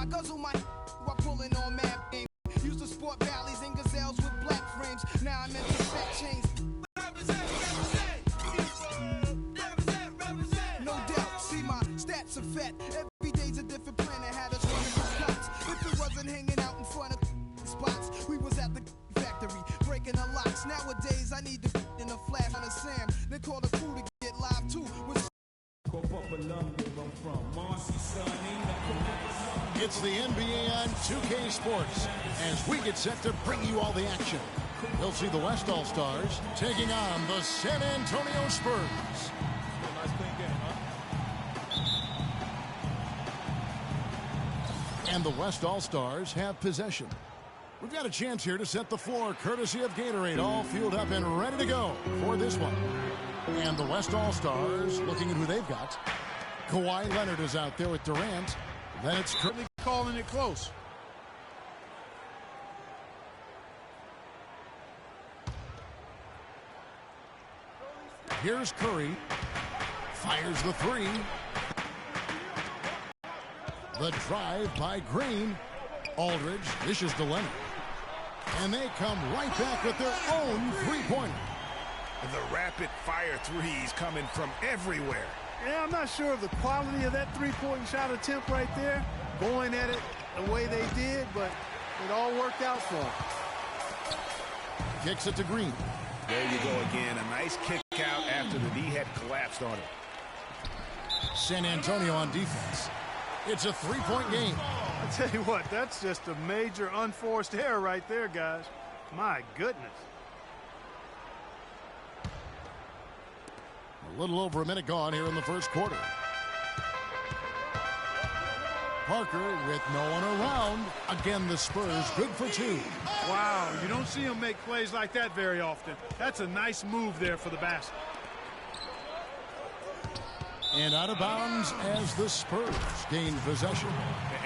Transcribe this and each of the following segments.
I guzzle my while pulling on mad game. Used to sport valleys and gazelles with black frames. Now I'm into fat chains. No doubt, see my stats are fat. Every day's a different planet. Had us running for cops. If it wasn't hanging out in front of spots, we was at the factory breaking the locks. Nowadays I need to in a flash on a Sam. They call the crew to get live too. It's the NBA on 2K Sports as we get set to bring you all the action. You'll see the West All-Stars taking on the San Antonio Spurs. Nice clean game, huh? And the West All-Stars have possession. We've got a chance here to set the floor courtesy of Gatorade, all fueled up and ready to go for this one. And the West All-Stars looking at who they've got. Kawhi Leonard is out there with Durant. Then it's Curry calling it close. Here's Curry. Fires the three. The drive by Green. Aldridge dishes to Leonard. And they come right back with their own three-pointer. The rapid-fire threes coming from everywhere. Yeah, I'm not sure of the quality of that three-point shot attempt right there, going at it the way they did, but it all worked out for them. Kicks it to Green. There you go again. A nice kick out after the D had collapsed on it. San Antonio on defense. It's a three-point game. I tell you what, that's just a major unforced error right there, guys. My goodness. A little over a minute gone here in the first quarter. Parker with no one around. Again, the Spurs good for two. Wow, you don't see them make plays like that very often. That's a nice move there for the basket. And out of bounds as the Spurs gain possession.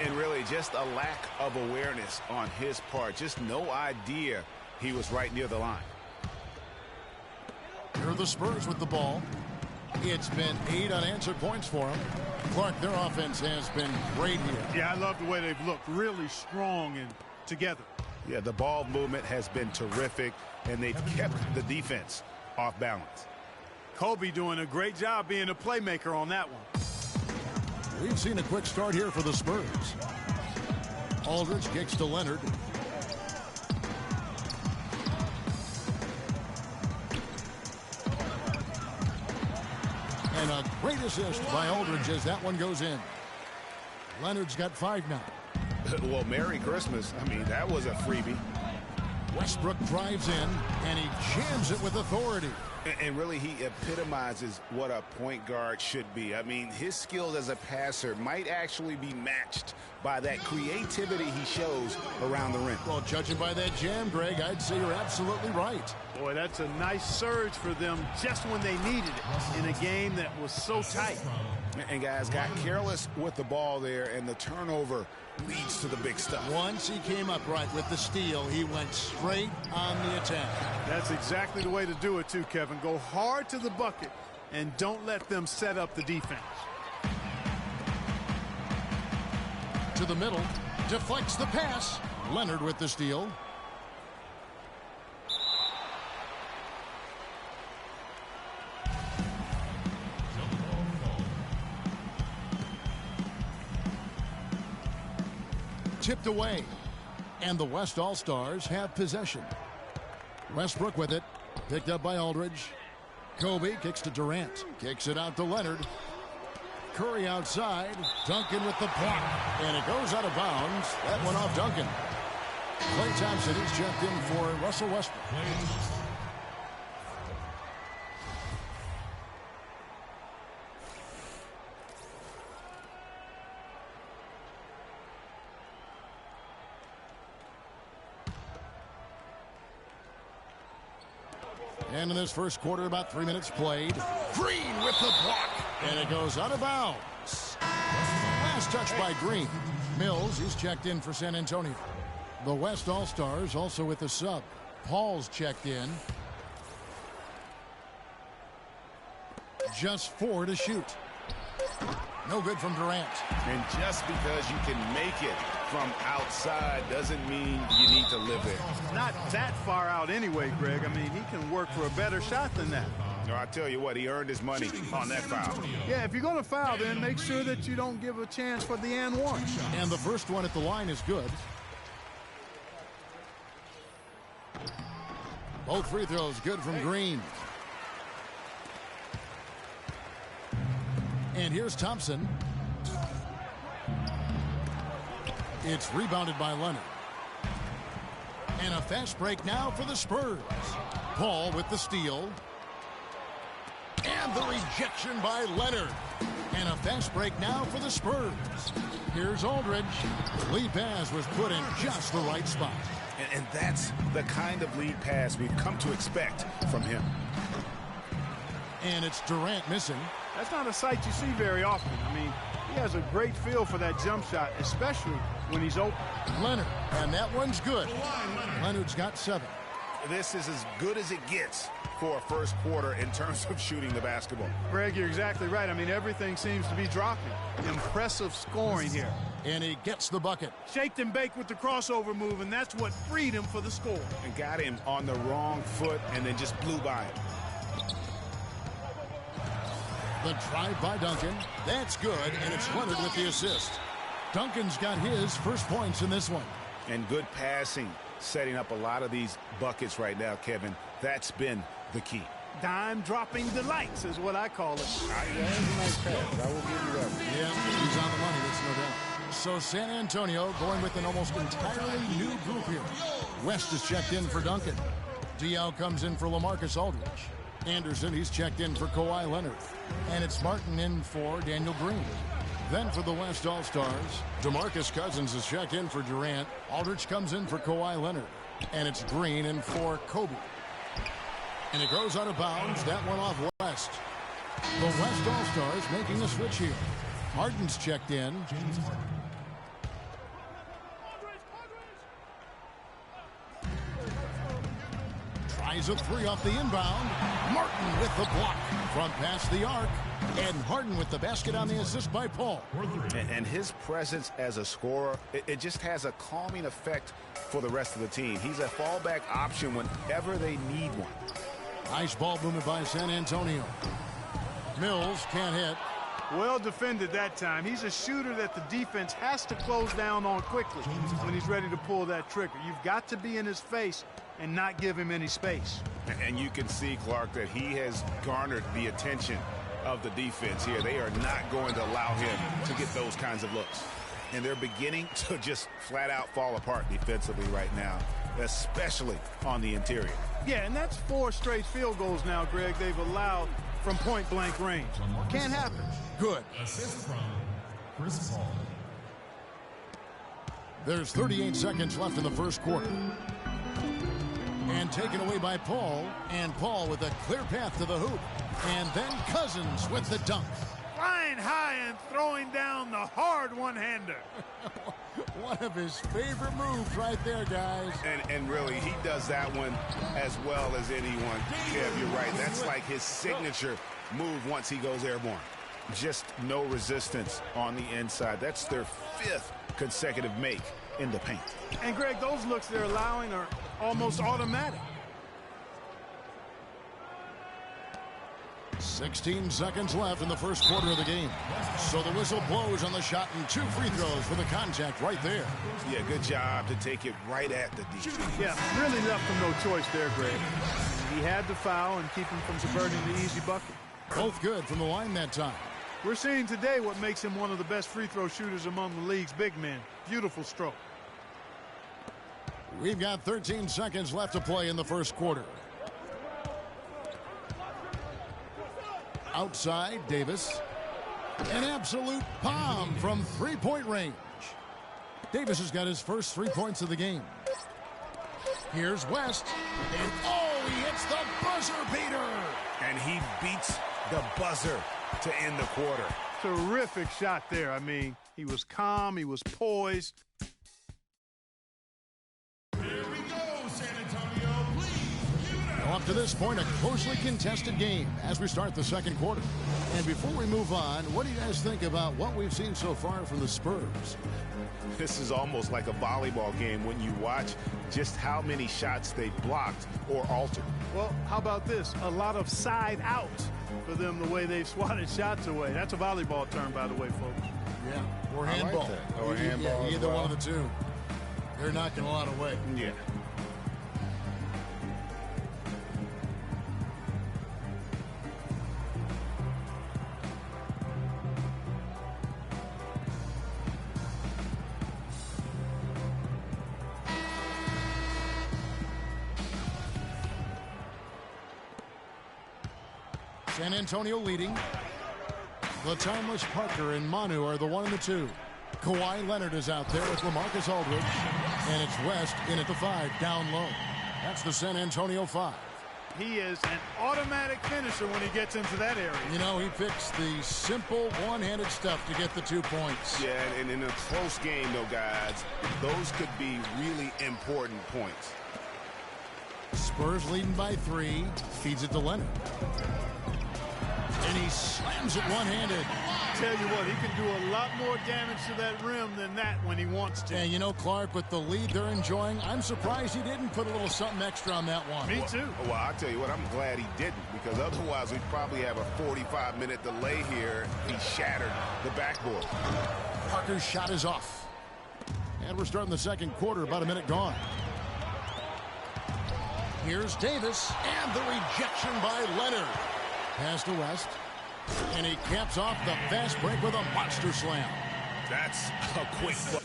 And really just a lack of awareness on his part. Just no idea he was right near the line. Here are the Spurs with the ball. It's been 8 unanswered points for them. Clark, their offense has been great here. Yeah, I love the way they've looked. Really strong and together. Yeah, the ball movement has been terrific, and they've kept the defense off balance. Kobe doing a great job being a playmaker on that one. We've seen a quick start here for the Spurs. Aldridge kicks to Leonard. And a great assist by Aldridge as that one goes in. Leonard's got 5 now. Well, Merry Christmas. I mean, that was a freebie. Westbrook drives in, and he jams it with authority. And really, he epitomizes what a point guard should be. I mean, his skills as a passer might actually be matched by that creativity he shows around the rim. Well, judging by that jam, Greg, I'd say you're absolutely right. Boy, that's a nice surge for them just when they needed it in a game that was so tight. And guys got careless with the ball there, and the turnover leads to the big stuff. Once he came up right with the steal, he went straight on the attack. That's exactly the way to do it too, Kevin. Go hard to the bucket and don't let them set up the defense. To the middle, deflects the pass. Leonard with the steal. Tipped away, and the West All-Stars have possession. Westbrook with it, picked up by Aldridge. Kobe kicks to Durant, kicks it out to Leonard. Curry outside, Duncan with the block, and it goes out of bounds. That went off Duncan. Klay Thompson is checked in for Russell Westbrook. And in this first quarter, about 3 minutes played. Green with the block. And it goes out of bounds. Last touch by Green. Mills, he's checked in for San Antonio. The West All-Stars also with a sub. Paul's checked in. Just 4 to shoot. No good from Durant. And just because you can make it from outside doesn't mean you need to live there. Not that far out anyway, Greg. I mean, he can work for a better shot than that. No, I tell you what, he earned his money on that foul. Yeah, if you're going to foul, then make sure that you don't give a chance for the and one. And the first one at the line is good. Both free throws good from Green. And here's Thompson. It's rebounded by Leonard. And a fast break now for the Spurs. Paul with the steal. And the rejection by Leonard. And a fast break now for the Spurs. Here's Aldridge. Lead pass was put in just the right spot. And that's the kind of lead pass we've come to expect from him. And it's Durant missing. That's not a sight you see very often. I mean, he has a great feel for that jump shot, especially when he's open. Leonard, and that one's good. Leonard's got 7. This is as good as it gets for a first quarter in terms of shooting the basketball. Greg, you're exactly right. I mean, everything seems to be dropping. Impressive scoring here. And he gets the bucket. Shaked and baked with the crossover move, and that's what freed him for the score. And got him on the wrong foot and then just blew by him. The drive by Duncan. That's good, and it's Leonard with the assist. Duncan's got his first points in this one. And good passing, setting up a lot of these buckets right now, Kevin. That's been the key. Dime-dropping delights is what I call it. That's a nice pass. I will give you that. Yeah, he's on the money, that's no doubt. So San Antonio going with an almost entirely new group here. West is checked in for Duncan. Diaw comes in for LaMarcus Aldridge. Anderson, he's checked in for Kawhi Leonard. And it's Martin in for Daniel Green. Then for the West All-Stars, DeMarcus Cousins is checked in for Durant. Aldridge comes in for Kawhi Leonard. And it's Green in for Kobe. And it goes out of bounds. That one off West. The West All-Stars making a switch here. Martin's checked in. Tries a 3 off the inbound. Martin with the block from past the arc. And Harden with the basket on the assist by Paul. And his presence as a scorer, it just has a calming effect for the rest of the team. He's a fallback option whenever they need one. Nice ball movement by San Antonio. Mills can't hit. Well defended that time. He's a shooter that the defense has to close down on quickly when he's ready to pull that trigger. You've got to be in his face and not give him any space. And you can see, Clark, that he has garnered the attention of the defense here. They are not going to allow him to get those kinds of looks. And they're beginning to just flat out fall apart defensively right now, especially on the interior. Yeah, and that's 4 straight field goals now, Greg, they've allowed from point-blank range. Can't happen. Good. Assist from Chris Paul. There's 38 seconds left in the first quarter. And taken away by Paul. And Paul with a clear path to the hoop. And then Cousins with the dunk. Flying high and throwing down the hard one-hander. One of his favorite moves right there, guys. And really, he does that one as well as anyone. Kev, you're right. That's like his signature move once he goes airborne. Just no resistance on the inside. That's their 5th consecutive make in the paint. And, Greg, those looks they're allowing are almost automatic. 16 seconds left in the first quarter of the game. So the whistle blows on the shot and 2 free throws for the contact right there. Yeah, good job to take it right at the D. Yeah, really left him no choice there, Greg. He had to foul and keep him from converting the easy bucket. Both good from the line that time. We're seeing today what makes him one of the best free throw shooters among the league's big men. Beautiful stroke. We've got 13 seconds left to play in the first quarter. Outside, Davis. An absolute bomb from 3-point range. Davis has got his first 3 points of the game. Here's West. And oh, he hits the buzzer beater. And he beats the buzzer to end the quarter. Terrific shot there. I mean, he was calm, he was poised. Here we go, San Antonio. Please give it up. Off to this point, a closely contested game as we start the second quarter. And before we move on, what do you guys think about what we've seen so far from the Spurs? This is almost like a volleyball game when you watch just how many shots they blocked or altered. Well, how about this? A lot of side outs for them the way they've swatted shots away. That's a volleyball term, by the way, folks. Yeah, or handball. I like that. Or handball. Yeah, either well. one of the two. They're knocking a lot away. Yeah. San Antonio leading. The timeless Parker and Manu are the 1 and the 2. Kawhi Leonard is out there with LaMarcus Aldridge. And it's West in at the 5, down low. That's the San Antonio 5. He is an automatic finisher when he gets into that area. You know, he picks the simple one-handed stuff to get the 2 points. Yeah, and in a close game, though, guys, those could be really important points. Spurs leading by 3. Feeds it to Leonard. And he slams it one-handed. Tell you what, he can do a lot more damage to that rim than that when he wants to. And you know, Clark, with the lead they're enjoying, I'm surprised he didn't put a little something extra on that one. Me too. Well, I'll tell you what, I'm glad he didn't, because otherwise we'd probably have a 45-minute delay here. He shattered the backboard. Parker's shot is off. And we're starting the second quarter, about a minute gone. Here's Davis, and the rejection by Leonard. Pass to West, and he caps off the fast break with a monster slam. That's a quick play.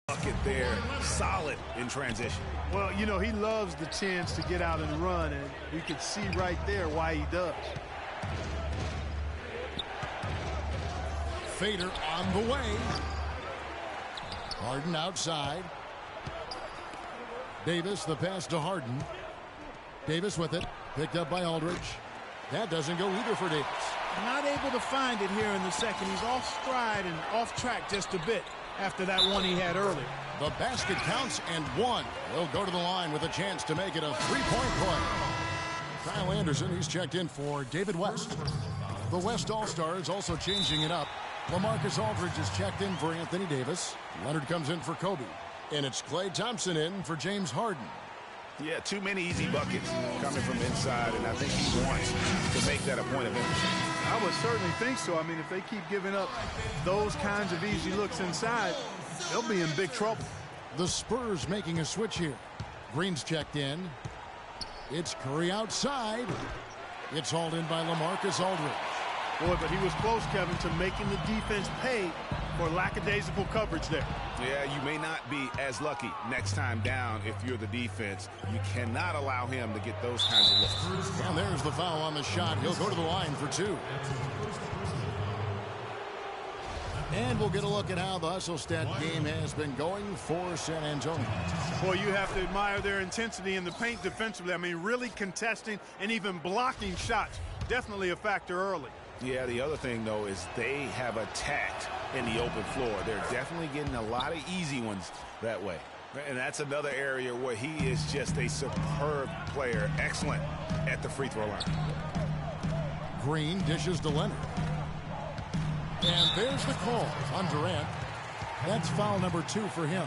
Bucket there, solid in transition. Well, you know, he loves the chance to get out and run, and you can see right there why he does. Fader on the way. Harden outside. Davis, the pass to Harden. Davis with it, picked up by Aldridge. That doesn't go either for Davis. Not able to find it here in the second. He's off stride and off track just a bit after that one he had earlier. The basket counts and one. He'll go to the line with a chance to make it a three-point play. Kyle Anderson, he's checked in for David West. The West All-Stars also changing it up. LaMarcus Aldridge is checked in for Anthony Davis. Leonard comes in for Kobe. And it's Klay Thompson in for James Harden. Yeah, too many easy buckets coming from inside, and I think he wants to make that a point of emphasis. I would certainly think so. I mean, if they keep giving up those kinds of easy looks inside, they'll be in big trouble. The Spurs making a switch here. Green's checked in. It's Curry outside. It's hauled in by LaMarcus Aldridge. Boy, but he was close, Kevin, to making the defense pay for lackadaisical coverage there. Yeah, you may not be as lucky next time down if you're the defense. You cannot allow him to get those kinds of looks. And there's the foul on the shot. He'll go to the line for two. And we'll get a look at how the hustle stat game has been going for San Antonio. Boy, you have to admire their intensity in the paint defensively. I mean, really contesting and even blocking shots. Definitely a factor early. Yeah, the other thing, though, is they have attacked in the open floor. They're definitely getting a lot of easy ones that way. And that's another area where he is just a superb player. Excellent at the free throw line. Green dishes to Leonard. And there's the call on Durant. That's foul number 2 for him.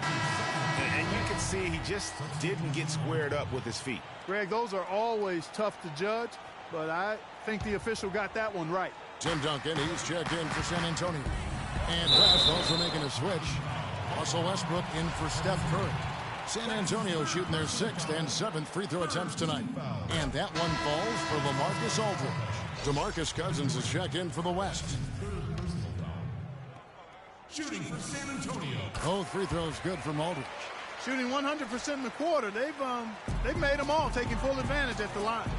And you can see he just didn't get squared up with his feet. Greg, those are always tough to judge, but I think the official got that one right. Tim Duncan, he's checked in for San Antonio. And West also making a switch. Russell Westbrook in for Steph Curry. San Antonio shooting their 6th and 7th free throw attempts tonight. And that one falls for LaMarcus Aldridge. DeMarcus Cousins is checked in for the West. Shooting for San Antonio. Both free throws good from Aldridge. Shooting 100% in the quarter. They've made them all, taking full advantage at the line.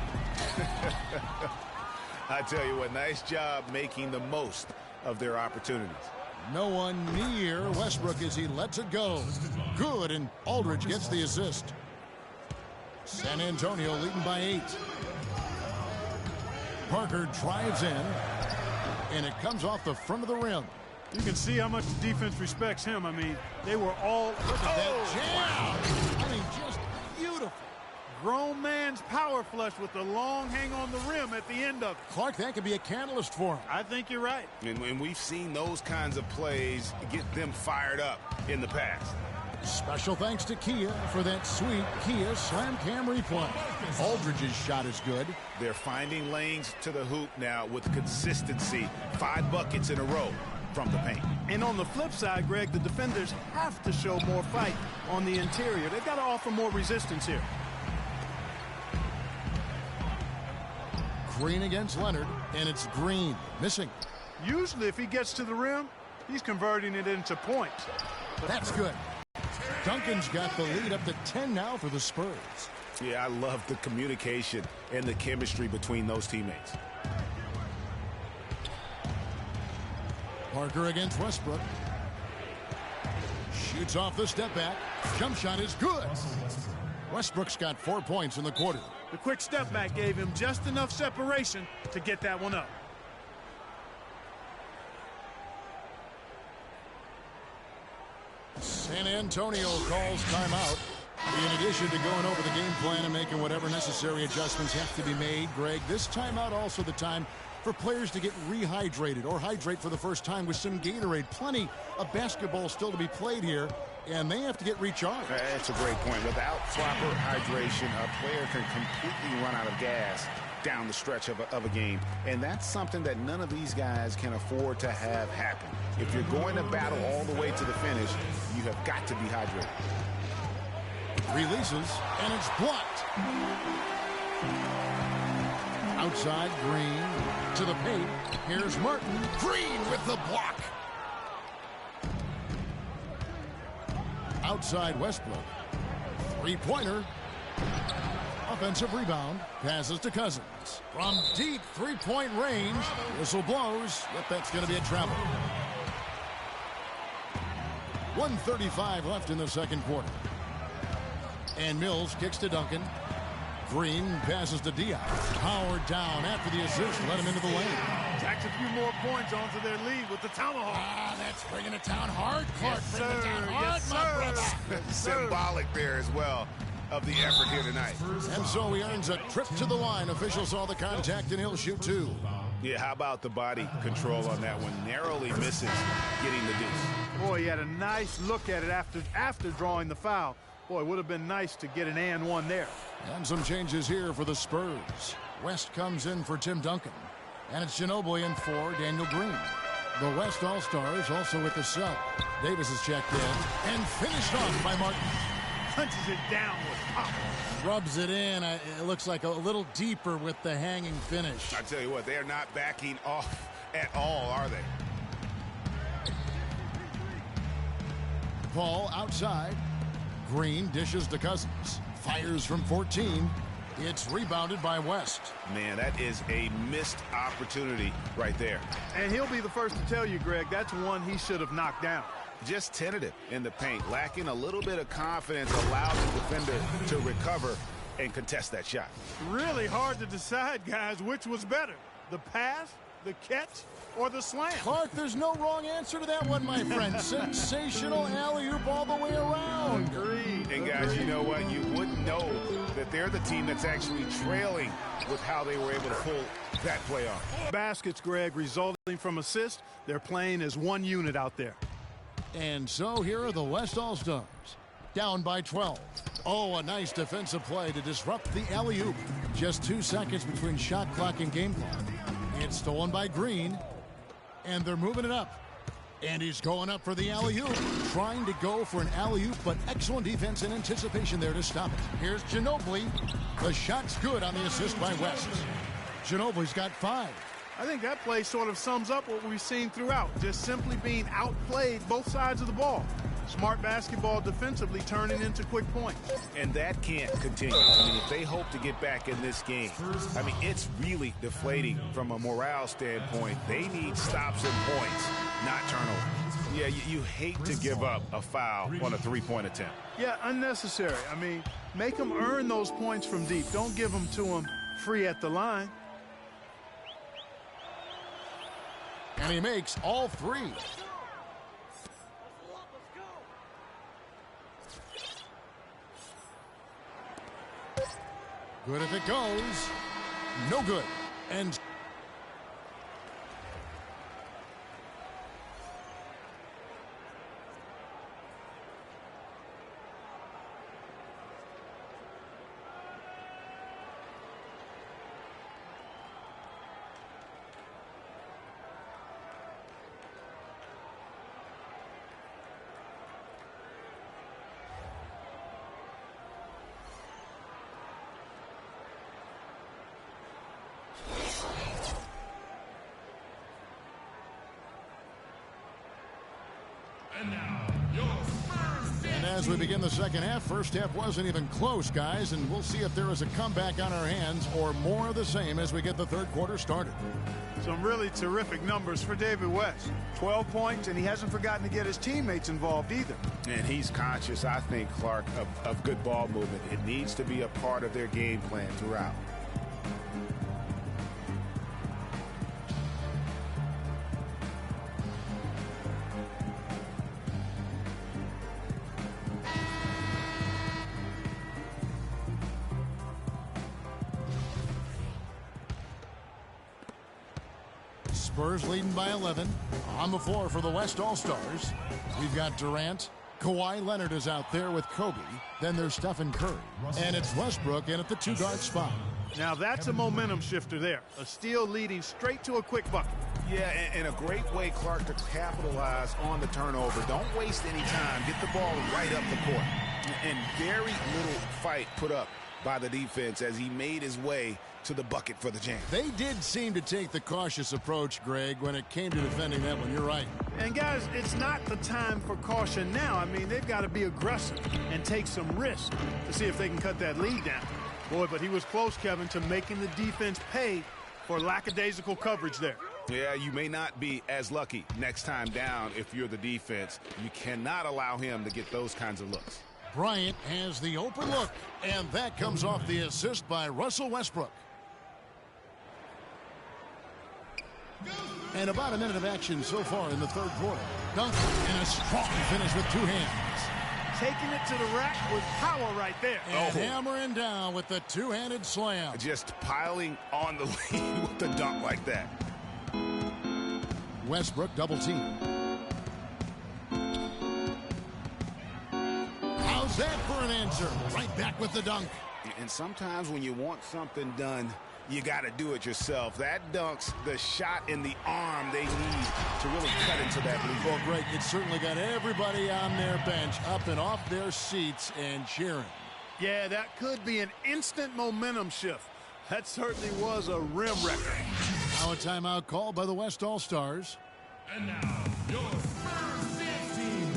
I tell you what, nice job making the most of their opportunities. No one near Westbrook as he lets it go. Good, and Aldridge gets the assist. San Antonio leading by 8. Parker drives in, and it comes off the front of the rim. You can see how much the defense respects him. I mean, they were all... Look at that jam! I mean, just beautiful. Grown man's power flush with the long hang on the rim at the end of it. Clark, that could be a catalyst for him. I think you're right. And we've seen those kinds of plays get them fired up in the past. Special thanks to Kia for that sweet Kia Slam Cam replay. Aldridge's shot is good. They're finding lanes to the hoop now with consistency. 5 buckets in a row from the paint. And on the flip side, Greg, the defenders have to show more fight on the interior. They've got to offer more resistance here. Green against Leonard, and it's Green missing. Usually if he gets to the rim, he's converting it into points. That's good. Duncan's got the lead up to 10 now for the Spurs. Yeah, I love the communication and the chemistry between those teammates. Parker against Westbrook. Shoots off the step back. Jump shot is good. Westbrook's got 4 points in the quarter. The quick step back gave him just enough separation to get that one up. San Antonio calls timeout. In addition to going over the game plan and making whatever necessary adjustments have to be made, Greg, this timeout also the time for players to get rehydrated or hydrate for the first time with some Gatorade. Plenty of basketball still to be played here, and they have to get recharged. That's a great point. Without proper hydration, a player can completely run out of gas down the stretch of a game, and that's something that none of these guys can afford to have happen. If you're going to battle all the way to the finish, you have got to be hydrated. Releases, and it's blocked. Outside, Green to the paint. Here's Martin. Green with the block. Outside Westbrook. Three-pointer. Offensive rebound. Passes to Cousins. From deep three-point range. Whistle blows. Yep, that's going to be a travel. 1:35 left in the second quarter. And Mills kicks to Duncan. Green passes to Diaz. Howard down after the assist. Let him into the lane. Tacks a few more points onto their lead with the tomahawk. Ah, that's bringing it down hard. Clark, Yes, bringing it sir. down hard, Yes, my sir. brother. Yes, sir. Symbolic there as well of the effort here tonight. And so he earns a trip to the line. Official saw the contact, and he'll shoot two. Yeah, how about the body control on that one? Narrowly misses getting the deuce. Boy, he had a nice look at it after drawing the foul. Boy, it would have been nice to get an and one there. And some changes here for the Spurs. West comes in for Tim Duncan. And it's Ginobili in for Daniel Green. The West All-Stars also with the sub. Davis is checked in and finished off by Martin. Punches it down with pop. Rubs it in. It looks like a little deeper with the hanging finish. I tell you what, they are not backing off at all, are they? Paul outside. Green dishes to Cousins. Fires from 14. It's rebounded by West. Man, that is a missed opportunity right there. And he'll be the first to tell you, Greg, that's one he should have knocked down. Just tentative in the paint, lacking a little bit of confidence, allowed the defender to recover and contest that shot. Really hard to decide, guys, which was better, the pass, the catch, or the slam. Clark, there's no wrong answer to that one, my friend. Sensational alley-oop all the way around. Agreed. And guys, you know what? You wouldn't know that they're the team that's actually trailing with how they were able to pull that play off. Baskets, Greg, resulting from assists. They're playing as one unit out there. And so here are the West All-Stars. Down by 12. Oh, a nice defensive play to disrupt the alley-oop. Just 2 seconds between shot clock and game clock. It's stolen by Green. And they're moving it up. And he's going up for the alley-oop. Trying to go for an alley-oop, but excellent defense and anticipation there to stop it. Here's Ginobili. The shot's good on the assist by West. Ginobili's got 5. I think that play sort of sums up what we've seen throughout, just simply being outplayed both sides of the ball. Smart basketball defensively turning into quick points. And that can't continue. I mean, if they hope to get back in this game, I mean, it's really deflating from a morale standpoint. They need stops and points, not turnovers. Yeah, you hate to give up a foul on a three-point attempt. Yeah, unnecessary. I mean, make them earn those points from deep. Don't give them to them free at the line. And he makes all three. Good if it goes. No good. And And as we begin the second half, first half wasn't even close, guys, and we'll see if there is a comeback on our hands or more of the same as we get the third quarter started. Some really terrific numbers for David West. 12 points, and he hasn't forgotten to get his teammates involved either. And he's conscious, I think, Clark, of good ball movement. It needs to be a part of their game plan throughout. Spurs leading by 11. On the floor for the West All-Stars, we've got Durant. Kawhi Leonard is out there with Kobe. Then there's Stephen Curry. And it's Westbrook in at the two-guard spot. Now that's a momentum shifter there. A steal leading straight to a quick bucket. Yeah, and a great way, Clark, to capitalize on the turnover. Don't waste any time. Get the ball right up the court. And very little fight put up by the defense as he made his way to the bucket for the jam. They did seem to take the cautious approach, Greg, when it came to defending that one. You're right. And guys, it's not the time for caution now. I mean, they've got to be aggressive and take some risk to see if they can cut that lead down. Boy, but he was close, Kevin, to making the defense pay for lackadaisical coverage there. Yeah, you may not be as lucky next time down if you're the defense. You cannot allow him to get those kinds of looks. Bryant has the open look, and that comes off the assist by Russell Westbrook. And about a minute of action so far in the third quarter. Dunk and a strong finish with two hands. Taking it to the rack with power right there. And hammering down with the two-handed slam. Just piling on the lead with the dunk like that. Westbrook double team. How's that for an answer? Right back with the dunk. And sometimes when you want something done, you got to do it yourself. That dunk's the shot in the arm they need to really cut into that lead. Well, Greg, it certainly got everybody on their bench up and off their seats and cheering. Yeah, that could be an instant momentum shift. That certainly was a rim wrecker. Now a timeout called by the West All-Stars. And now, your Spurs dance team.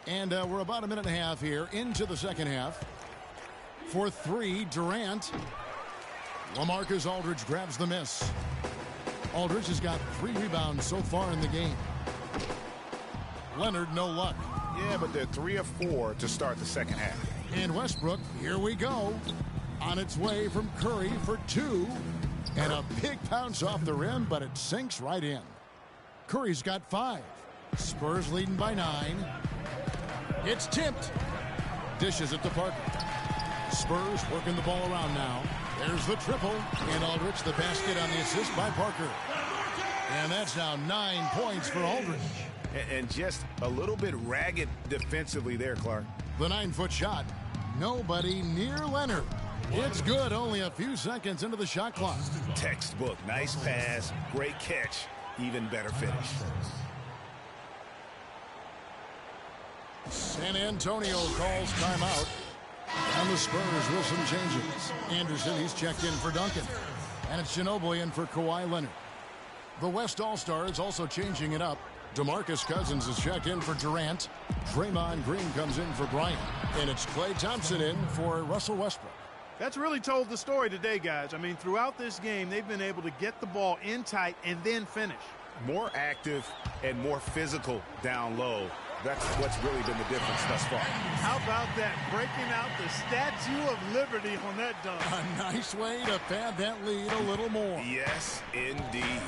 And we're about a minute and a half here into the second half. For three, Durant. LaMarcus Aldridge grabs the miss. Aldridge has got 3 rebounds so far in the game. Leonard, no luck. Yeah, but they're 3 of 4 to start the second half. And Westbrook, here we go. On its way from Curry for 2. And a big bounce off the rim, but it sinks right in. Curry's got 5. Spurs leading by 9. It's tipped. Dishes it to Parker. Spurs working the ball around now. There's the triple. And Aldridge the basket on the assist by Parker. And that's now 9 points for Aldridge. And just a little bit ragged defensively there, Clark. The 9-foot shot. Nobody near Leonard. It's good only a few seconds into the shot clock. Textbook. Nice pass. Great catch. Even better finish. San Antonio calls timeout. And the Spurs with some changes. Anderson, he's checked in for Duncan. And it's Ginobili in for Kawhi Leonard. The West All-Stars also changing it up. DeMarcus Cousins is checked in for Durant. Draymond Green comes in for Bryant. And it's Klay Thompson in for Russell Westbrook. That's really told the story today, guys. I mean, throughout this game, they've been able to get the ball in tight and then finish. More active and more physical down low. That's what's really been the difference thus far. How about that? Breaking out the Statue of Liberty on that dunk. A nice way to pad that lead a little more. Yes, indeed.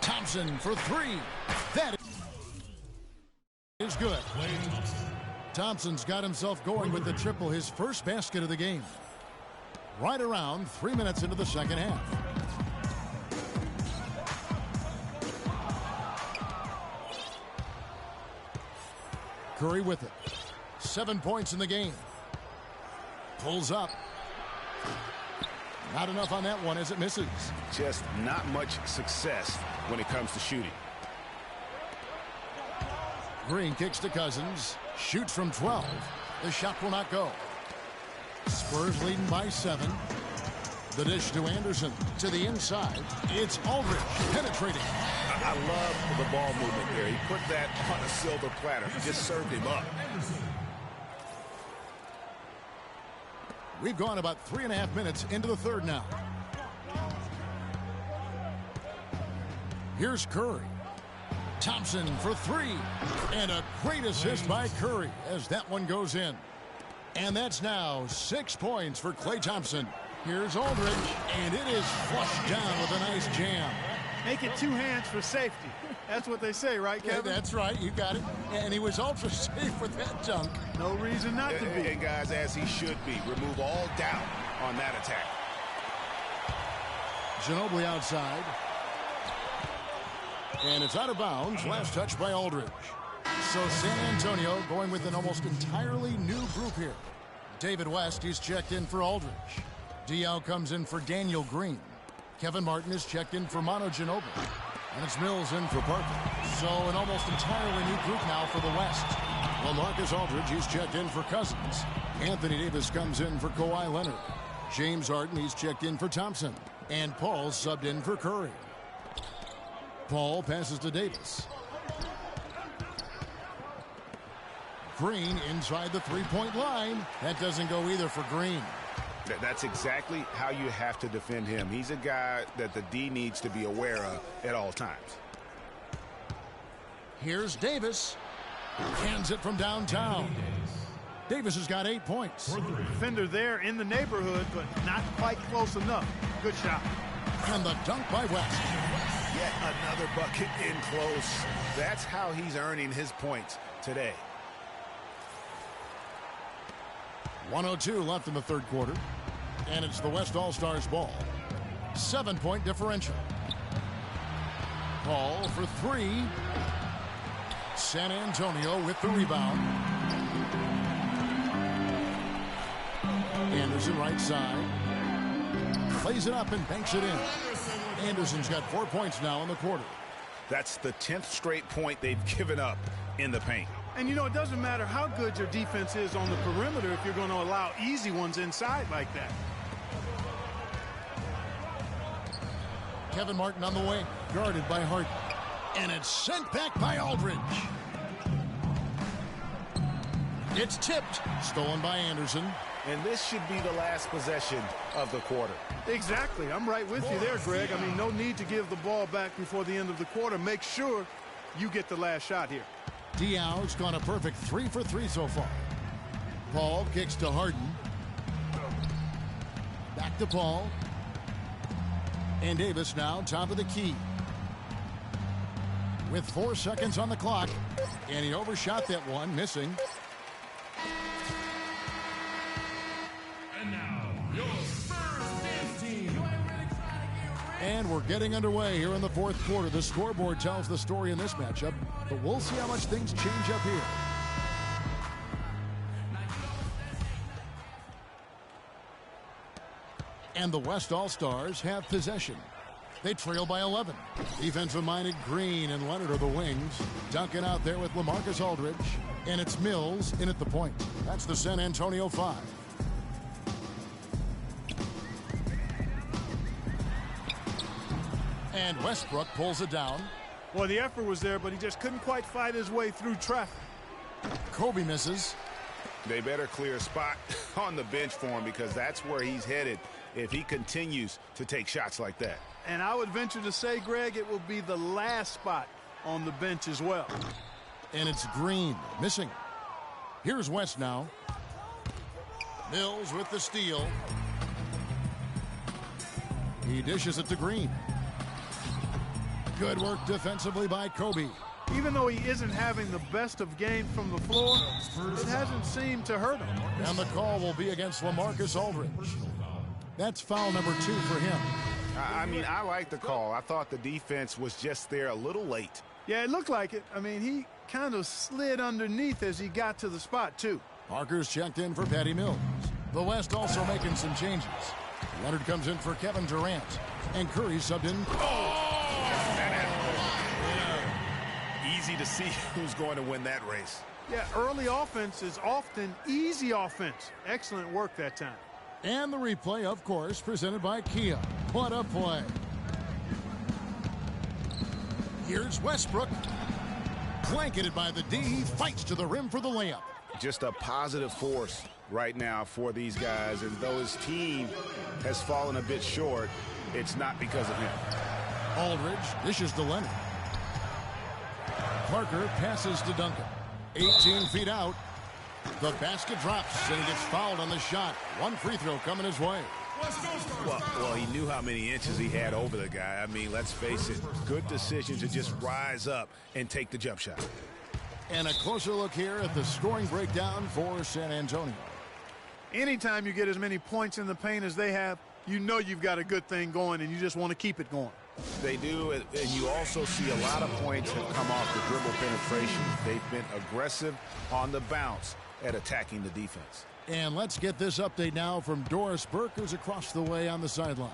Thompson for three. That is good. Thompson's got himself going with the triple, his first basket of the game. Right around 3 minutes into the second half. Curry with it. 7 points in the game. Pulls up. Not enough on that one as it misses. Just not much success when it comes to shooting. Green kicks to Cousins. Shoots from 12. The shot will not go. Spurs leading by 7. The dish to Anderson. To the inside. It's Aldridge penetrating. I love the ball movement there. He put that on a silver platter. Just served him up. We've gone about 3.5 minutes into the third now. Here's Curry. Thompson for three. And a great assist by Curry as that one goes in. And that's now 6 points for Klay Thompson. Here's Aldridge. And it is flushed down with a nice jam. Make it 2 hands for safety. That's what they say, right, Kevin? Yeah, that's right. You got it. And he was ultra safe with that dunk. No reason not to be. And guys, as he should be. Remove all doubt on that attack. Ginobili outside. And it's out of bounds. Last touch by Aldridge. So San Antonio going with an almost entirely new group here. David West, he's checked in for Aldridge. Diaw comes in for Daniel Green. Kevin Martin is checked in for Manu Ginobili. And it's Mills in for Parker. So an almost entirely new group now for the West. Well, Marcus Aldridge, he's checked in for Cousins. Anthony Davis comes in for Kawhi Leonard. James Harden, he's checked in for Thompson. And Paul's subbed in for Curry. Paul passes to Davis. Green inside the three-point line. That doesn't go either for Green. That's exactly how you have to defend him. He's a guy that the D needs to be aware of at all times. Here's Davis. Hands it from downtown. Davis has got 8 points. Defender there in the neighborhood, but not quite close enough. Good shot. And the dunk by West. Yet another bucket in close. That's how he's earning his points today. 1:02 left in the third quarter. And it's the West All-Stars ball. 7-point differential. Paul for three. San Antonio with the rebound. Anderson right side. Plays it up and banks it in. Anderson's got 4 points now in the quarter. That's the 10th straight point they've given up in the paint. And, you know, it doesn't matter how good your defense is on the perimeter if you're going to allow easy ones inside like that. Kevin Martin on the wing, guarded by Harden. And it's sent back by Aldridge. It's tipped. Stolen by Anderson. And this should be the last possession of the quarter. Exactly. I'm right with you there, Greg. I mean, no need to give the ball back before the end of the quarter. Make sure you get the last shot here. Diaw's gone a perfect 3 for 3 so far. Paul kicks to Harden. Back to Paul. And Davis now top of the key. With 4 seconds on the clock. And he overshot that one, missing. And now, your Spurs team. And we're getting underway here in the fourth quarter. The scoreboard tells the story in this matchup, but we'll see how much things change up here. And the West All-Stars have possession. They trail by 11. Defensive-minded Green and Leonard are the wings. Duncan out there with LaMarcus Aldridge. And it's Mills in at the point. That's the San Antonio 5. And Westbrook pulls it down. Well, the effort was there, but he just couldn't quite fight his way through traffic. Kobe misses. They better clear a spot on the bench for him because that's where he's headed if he continues to take shots like that. And I would venture to say, Greg, it will be the last spot on the bench as well. And it's Green missing. Here's West now. Mills with the steal. He dishes it to Green. Good work defensively by Kobe. Even though he isn't having the best of games from the floor, it hasn't seemed to hurt him. And the call will be against LaMarcus Aldridge. That's foul number 2 for him. I mean, I like the call. I thought the defense was just there a little late. Yeah, it looked like it. I mean, he kind of slid underneath as he got to the spot, too. Parker's checked in for Patty Mills. The West also making some changes. Leonard comes in for Kevin Durant. And Curry subbed in. Easy to see who's going to win that race. Yeah, early offense is often easy offense. Excellent work that time. And the replay, of course, presented by Kia. What a play. Here's Westbrook. Blanketed by the D, fights to the rim for the layup. Just a positive force right now for these guys. And though his team has fallen a bit short, it's not because of him. Aldridge dishes to Leonard. Parker passes to Duncan. 18 feet out. The basket drops, and he gets fouled on the shot. One free throw coming his way. Well, he knew how many inches he had over the guy. I mean, let's face it, good decision to just rise up and take the jump shot. And a closer look here at the scoring breakdown for San Antonio. Anytime you get as many points in the paint as they have, you know you've got a good thing going, and you just want to keep it going. They do, and you also see a lot of points have come off the dribble penetration. They've been aggressive on the bounce at attacking the defense. And let's get this update now from Doris Burke, who's across the way on the sideline.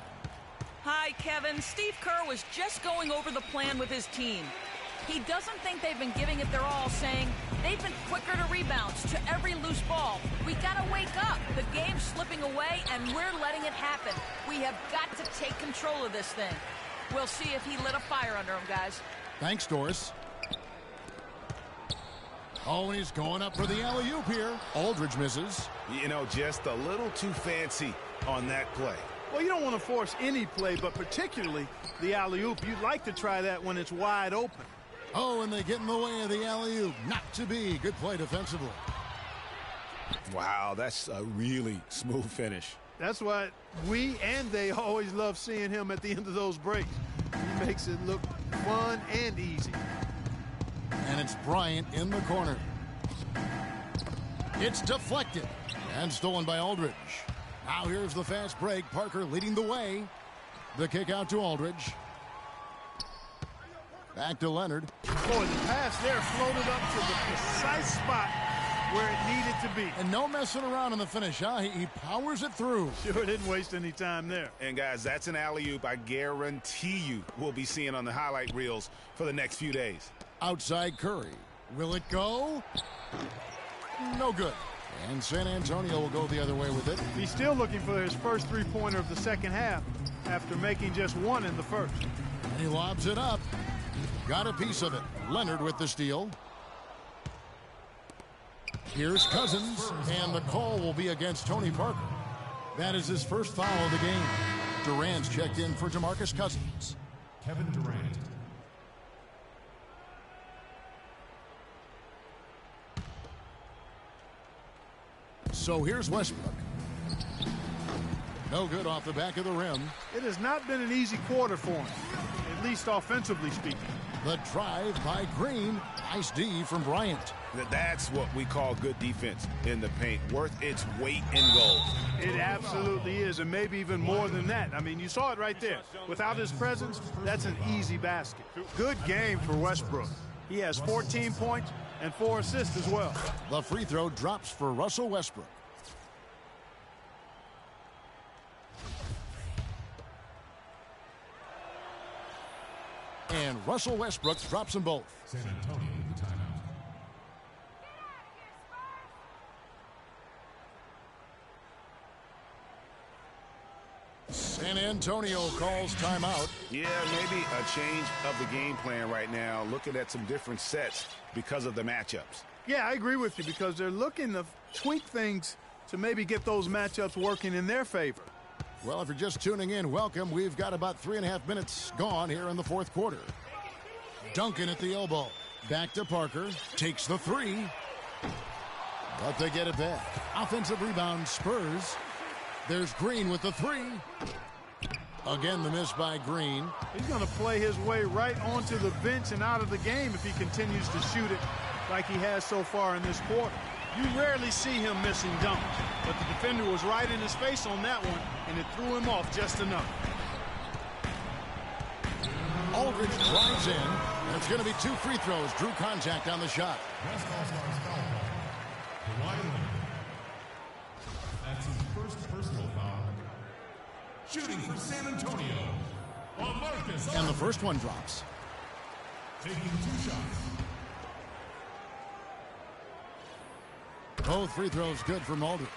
Hi, Kevin. Steve Kerr was just going over the plan with his team. He doesn't think they've been giving it their all, saying they've been quicker to rebounds, to every loose ball. We got to wake up. The game's slipping away, and we're letting it happen. We have got to take control of this thing. We'll see if he lit a fire under him, guys. Thanks, Doris. Oh, and he's going up for the alley-oop here. Aldridge misses. You know, just a little too fancy on that play. Well, you don't want to force any play, but particularly the alley-oop. You'd like to try that when it's wide open. Oh, and they get in the way of the alley-oop. Not to be. Good play defensively. Wow, that's a really smooth finish. That's why we and they always love seeing him at the end of those breaks. He makes it look fun and easy. And it's Bryant in the corner. It's deflected and stolen by Aldridge. Now here's the fast break. Parker leading the way. The kick out to Aldridge. Back to Leonard. Boy, the pass there floated up to the precise spot where it needed to be. And no messing around in the finish, huh? He powers it through. Sure didn't waste any time there. And, guys, that's an alley-oop I guarantee you we'll be seeing on the highlight reels for the next few days. Outside Curry. Will it go? No good. And San Antonio will go the other way with it. He's still looking for his first three-pointer of the second half after making just one in the first. And he lobs it up. Got a piece of it. Leonard with the steal. Here's Cousins, and the call will be against Tony Parker. That is his first foul of the game. Durant's checked in for DeMarcus Cousins. Kevin Durant. So here's Westbrook. No good off the back of the rim. It has not been an easy quarter for him, at least offensively speaking. The drive by Green. Nice D from Bryant. That's what we call good defense in the paint. Worth its weight in gold. It absolutely is, and maybe even more than that. I mean, you saw it right there. Without his presence, that's an easy basket. Good game for Westbrook. He has 14 points and 4 assists as well. The free throw drops for Russell Westbrook. And Russell Westbrook drops them both. San Antonio with the timeout. San Antonio calls timeout. Yeah, maybe a change of the game plan right now, looking at some different sets because of the matchups. Yeah, I agree with you because they're looking to tweak things to maybe get those matchups working in their favor. Well, if you're just tuning in, welcome. We've got about 3.5 minutes gone here in the fourth quarter. Duncan at the elbow. Back to Parker. Takes the three. But they get it back. Offensive rebound, Spurs. There's Green with the three. Again, the miss by Green. He's going to play his way right onto the bench and out of the game if he continues to shoot it like he has so far in this quarter. You rarely see him missing dunks, but the defender was right in his face on that one, and it threw him off just enough. Aldridge drives in, and it's going to be 2 free throws. Drew contact on the shot. West All-Stars foul call. Kawhi Leonard. That's his first personal foul. Shooting for San Antonio. Marcus. And the first one drops. Taking 2 shots. Both free throws good from Aldridge.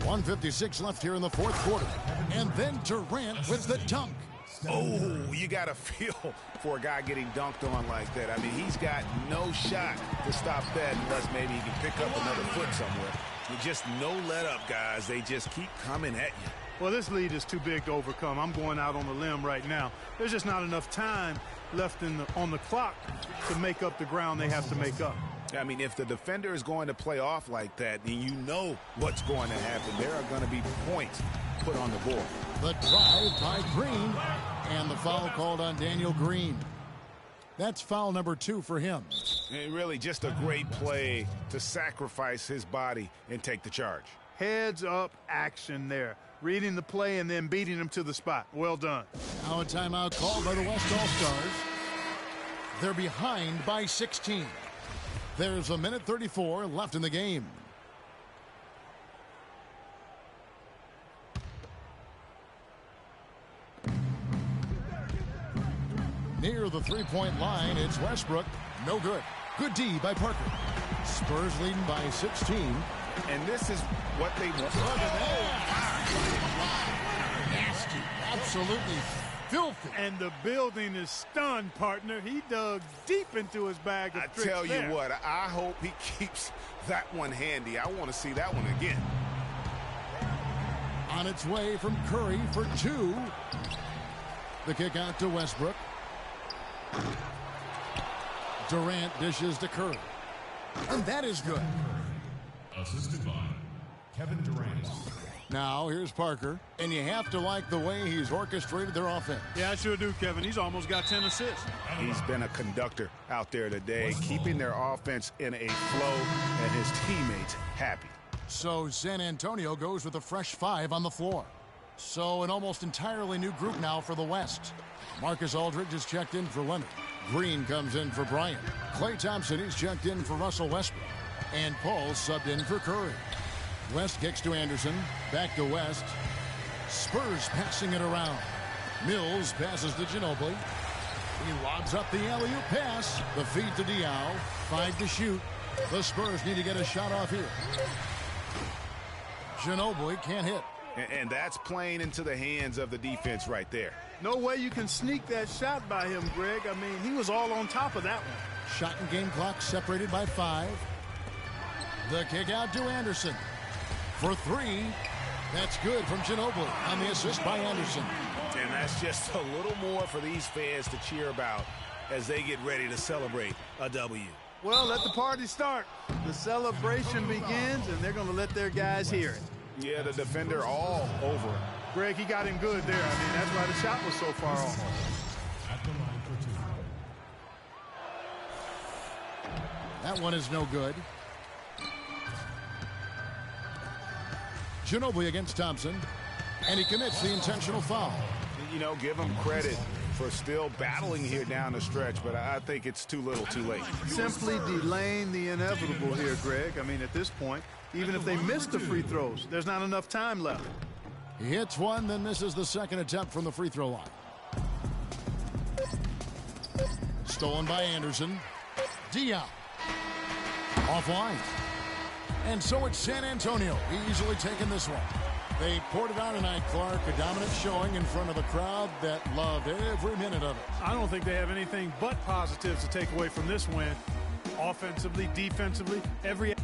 1:56 left here in the fourth quarter. And then Durant with the dunk. Oh, you got to feel for a guy getting dunked on like that. I mean, he's got no shot to stop that unless maybe he can pick up another foot somewhere. Just no let up, guys. They just keep coming at you. Well, this lead is too big to overcome. I'm going out on the limb right now. There's just not enough time left on the clock to make up the ground they have to make up. I mean, if the defender is going to play off like that, then you know what's going to happen. There are going to be points put on the board. The drive by Green, and the foul called on Daniel Green. That's foul number 2 for him. And really just a great play to sacrifice his body and take the charge. Heads up action there. Reading the play and then beating him to the spot. Well done. Now a timeout called by the West All-Stars. They're behind by 16. There's 1:34 left in the game. Near the three-point line, it's Westbrook. No good. Good D by Parker. Spurs leading by 16. And this is what they want. Nasty. Absolutely filthy. And the building is stunned, partner. He dug deep into his bag of tricks. I tell you there. what, I hope he keeps that one handy. I want to see that one again. On its way from Curry for 2. The kick out to Westbrook. Durant dishes to Curry. And that is good. Assisted by Kevin Durant. Now here's Parker. And you have to like the way he's orchestrated their offense. Yeah, I sure do, Kevin. He's almost got 10 assists. He's been a conductor out there today, keeping their offense in a flow and his teammates happy. So San Antonio goes with a fresh 5 on the floor. So an almost entirely new group now for the West. Marcus Aldridge is checked in for Leonard. Green comes in for Bryant. Klay Thompson is checked in for Russell Westbrook. And Paul subbed in for Curry. West kicks to Anderson. Back to West. Spurs passing it around. Mills passes to Ginobili. He lobs up the alley-oop pass. The feed to Diaw. 5 to shoot. The Spurs need to get a shot off here. Ginobili can't hit. And that's playing into the hands of the defense right there. No way you can sneak that shot by him, Greg. I mean, he was all on top of that one. Shot and game clock separated by 5. The kick out to Anderson. For 3. That's good from Ginobili on the assist by Anderson. And that's just a little more for these fans to cheer about as they get ready to celebrate a W. Well, let the party start. The celebration begins, and they're going to let their guys hear it. Yeah, the defender all over it. Greg, he got him good there. I mean, that's why the shot was so far off. At the line for 2. That one is no good. Ginobili against Thompson. And he commits the intentional foul. You know, give him credit for still battling here down the stretch, but I think it's too little too late. Simply delaying the inevitable here, Greg. I mean, at this point, even if they miss the free throws, there's not enough time left. He hits one, then misses the second attempt from the free throw line. Stolen by Anderson. Dion. Offline. And so it's San Antonio easily taking this one. They poured it on tonight, Clark. A dominant showing in front of a crowd that loved every minute of it. I don't think they have anything but positives to take away from this win. Offensively, defensively, every...